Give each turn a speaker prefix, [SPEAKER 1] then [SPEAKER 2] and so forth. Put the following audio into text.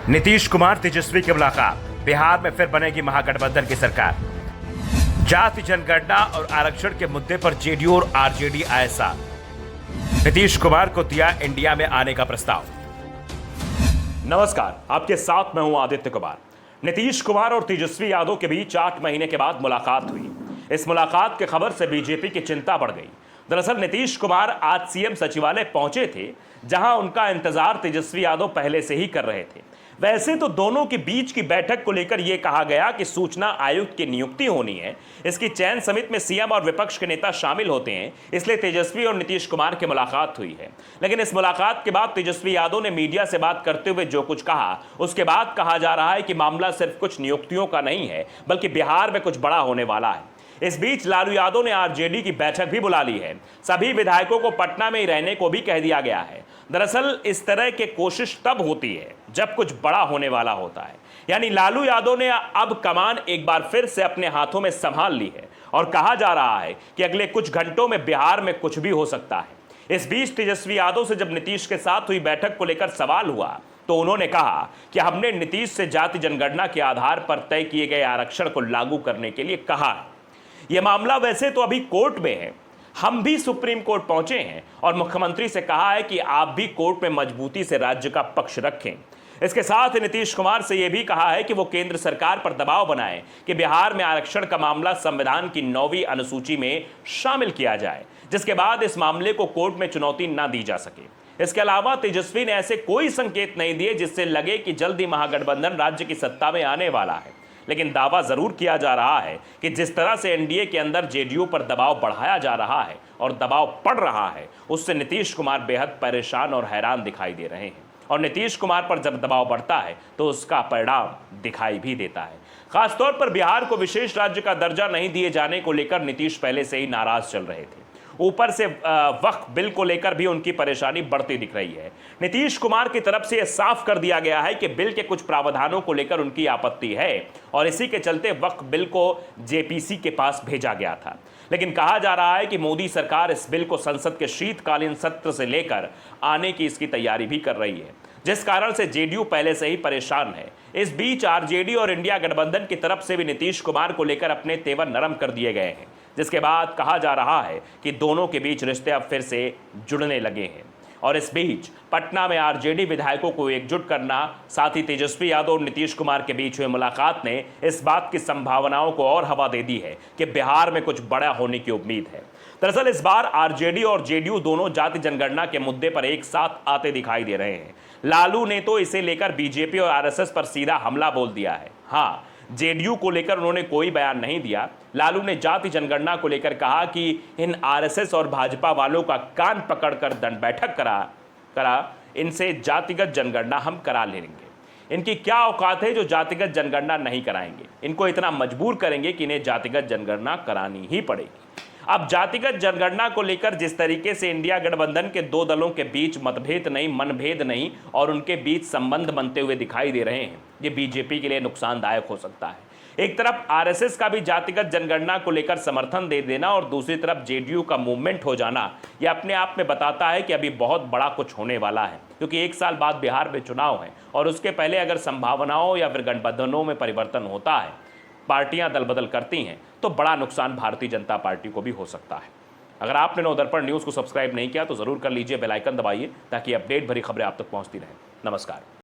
[SPEAKER 1] नीतीश कुमार तेजस्वी की मुलाकात, बिहार में फिर बनेगी महागठबंधन की सरकार। जाति जनगणना और आरक्षण के मुद्दे पर जेडीयू और आरजेडी आए साथ। नीतीश कुमार को दिया इंडिया में आने का प्रस्ताव। नमस्कार, आपके साथ मैं हूं आदित्य कुमार। नीतीश कुमार और तेजस्वी यादव के बीच 8 महीने के बाद मुलाकात हुई। इस मुलाकात की खबर से बीजेपी की चिंता बढ़ गई। दरअसल नीतीश कुमार आज सीएम सचिवालय पहुंचे थे, जहां उनका इंतजार तेजस्वी यादव पहले से ही कर रहे थे। वैसे तो दोनों के बीच की बैठक को लेकर यह कहा गया कि सूचना आयुक्त की नियुक्ति होनी है, इसकी चयन समिति में सीएम और विपक्ष के नेता शामिल होते हैं, इसलिए तेजस्वी और नीतीश कुमार की मुलाकात हुई है। लेकिन इस मुलाकात के बाद तेजस्वी यादव ने मीडिया से बात करते हुए जो कुछ कहा, उसके बाद कहा जा रहा है कि मामला सिर्फ कुछ नियुक्तियों का नहीं है, बल्कि बिहार में कुछ बड़ा होने वाला है। इस बीच लालू यादव ने आरजेडी की बैठक भी बुला ली है। सभी विधायकों को पटना में ही रहने को भी कह दिया गया है। दरअसल इस तरह की कोशिश तब होती है जब कुछ बड़ा होने वाला होता है। यानी लालू यादव ने अब कमान एक बार फिर से अपने हाथों में संभाल ली है और कहा जा रहा है कि अगले कुछ घंटों में बिहार में कुछ भी हो सकता है। इस बीच तेजस्वी यादव से जब नीतीश के साथ हुई बैठक को लेकर सवाल हुआ तो उन्होंने कहा कि हमने नीतीश से जाति जनगणना के आधार पर तय किए गए आरक्षण को लागू करने के लिए कहा है। यह मामला वैसे तो अभी कोर्ट में है, हम भी सुप्रीम कोर्ट पहुंचे हैं और मुख्यमंत्री से कहा है कि आप भी कोर्ट में मजबूती से राज्य का पक्ष रखें। इसके साथ नीतीश कुमार से यह भी कहा है कि वो केंद्र सरकार पर दबाव बनाएं कि बिहार में आरक्षण का मामला संविधान की 9वीं अनुसूची में शामिल किया जाए, जिसके बाद इस मामले को कोर्ट में चुनौती न दी जा सके। इसके अलावा तेजस्वी ने ऐसे कोई संकेत नहीं दिए जिससे लगे कि जल्दी महागठबंधन राज्य की सत्ता में आने वाला है। लेकिन दावा जरूर किया जा रहा है कि जिस तरह से एनडीए के अंदर जेडीयू पर दबाव बढ़ाया जा रहा है और दबाव पड़ रहा है, उससे नीतीश कुमार बेहद परेशान और हैरान दिखाई दे रहे हैं। और नीतीश कुमार पर जब दबाव बढ़ता है तो उसका परिणाम दिखाई भी देता है। खासतौर पर बिहार को विशेष राज्य का दर्जा नहीं दिए जाने को लेकर नीतीश पहले से ही नाराज चल रहे थे। ऊपर से वक्फ बिल को लेकर भी उनकी परेशानी बढ़ती दिख रही है। नीतीश कुमार की तरफ से यह साफ कर दिया गया है कि बिल के कुछ प्रावधानों को लेकर उनकी आपत्ति है और इसी के चलते वक्फ बिल को जेपीसी के पास भेजा गया था। लेकिन कहा जा रहा है कि मोदी सरकार इस बिल को संसद के शीतकालीन सत्र से लेकर आने की इसकी तैयारी भी कर रही है, जिस कारण से जेडीयू पहले से ही परेशान है। इस बीच आरजेडी और इंडिया गठबंधन की तरफ से भी नीतीश कुमार को लेकर अपने तेवर नरम कर दिए गए हैं, जिसके बाद कहा जा रहा है कि दोनों के बीच रिश्ते अब फिर से जुड़ने लगे हैं। और इस बीच पटना में आरजेडी विधायकों को एकजुट करना, साथ ही तेजस्वी यादव और नीतीश कुमार के बीच हुई मुलाकात ने इस बात की संभावनाओं को और हवा दे दी है कि बिहार में कुछ बड़ा होने की उम्मीद है। दरअसल इस बार आरजेडी और जेडीयू दोनों जाति जनगणना के मुद्दे पर एक साथ आते दिखाई दे रहे हैं। लालू ने तो इसे लेकर बीजेपी और आरएसएस पर सीधा हमला बोल दिया है। हाँ, जेडीयू को लेकर उन्होंने कोई बयान नहीं दिया। लालू ने जाति जनगणना को लेकर कहा कि इन आरएसएस और भाजपा वालों का कान पकड़कर दंड बैठक करा इनसे जातिगत जनगणना हम करा लेंगे। इनकी क्या औकात है जो जातिगत जनगणना नहीं कराएंगे? इनको इतना मजबूर करेंगे कि इन्हें जातिगत जनगणना करानी ही पड़ेगी। अब जातिगत जनगणना को लेकर जिस तरीके से इंडिया गठबंधन के दो दलों के बीच मतभेद नहीं, मनभेद नहीं और उनके बीच संबंध बनते हुए दिखाई दे रहे हैं, ये बीजेपी के लिए नुकसानदायक हो सकता है। एक तरफ आरएसएस का भी जातिगत जनगणना को लेकर समर्थन दे देना और दूसरी तरफ जेडीयू का मूवमेंट हो जाना, यह अपने आप में बताता है कि अभी बहुत बड़ा कुछ होने वाला है, क्योंकि 1 साल बाद बिहार में चुनाव है और उसके पहले अगर संभावनाओं या फिर गठबंधनों में परिवर्तन होता है, पार्टियां दल बदल करती हैं, तो बड़ा नुकसान भारतीय जनता पार्टी को भी हो सकता है। अगर आपने नवदर्पण न्यूज़ को सब्सक्राइब नहीं किया तो ज़रूर कर लीजिए, बेल आइकन दबाइए ताकि अपडेट भरी खबरें आप तक पहुंचती रहें। नमस्कार।